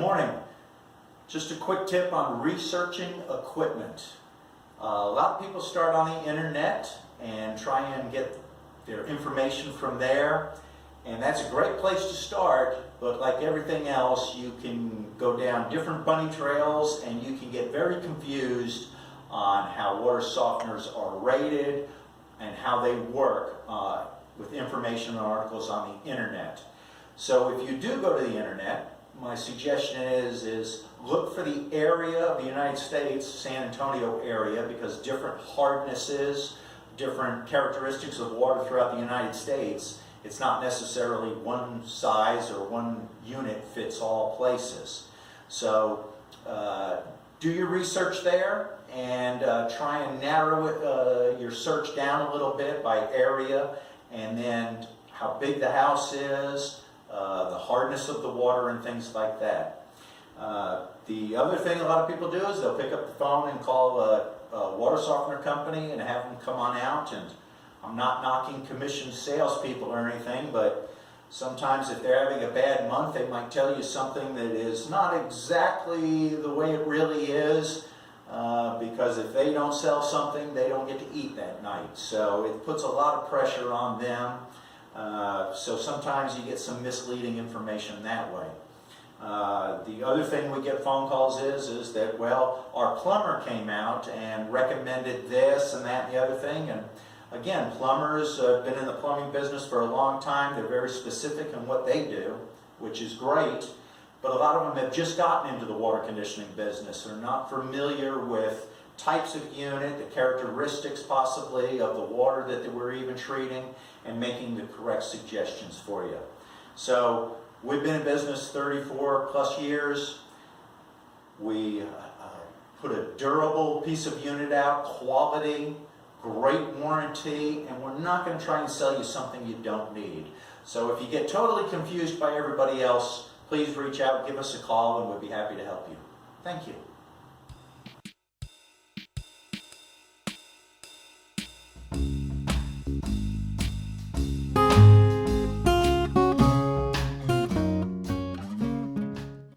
morning. Just a quick tip on researching equipment. A lot of people start on the internet and try and get their information from there, and that's a great place to start, but like everything else, you can go down different bunny trails and you can get very confused on how water softeners are rated and how they work with information and articles on the internet. So if you do go to the internet, my suggestion is look for the area of the United States, San Antonio area, because different hardnesses, different characteristics of water throughout the United States, it's not necessarily one size or one unit fits all places. So do your research there and try and narrow your search down a little bit by area, and then how big the house is, the hardness of the water, and things like that. The other thing a lot of people do is they'll pick up the phone and call a water softener company and have them come on out. And I'm not knocking commissioned salespeople or anything, but sometimes if they're having a bad month, they might tell you something that is not exactly the way it really is, because if they don't sell something, they don't get to eat that night. So it puts a lot of pressure on them. So sometimes you get some misleading information that way. The other thing we get phone calls is that, well, our plumber came out and recommended this and that and the other thing. And again, plumbers have been in the plumbing business for a long time. They're very specific in what they do, which is great. But a lot of them have just gotten into the water conditioning business. They're not familiar with types of unit, the characteristics possibly of the water that we're even treating, and making the correct suggestions for you. So we've been in business 34 plus years. We put a durable piece of unit out, quality, great warranty, and we're not going to try and sell you something you don't need. So if you get totally confused by everybody else, please reach out, give us a call, and we'll be happy to help you. Thank you.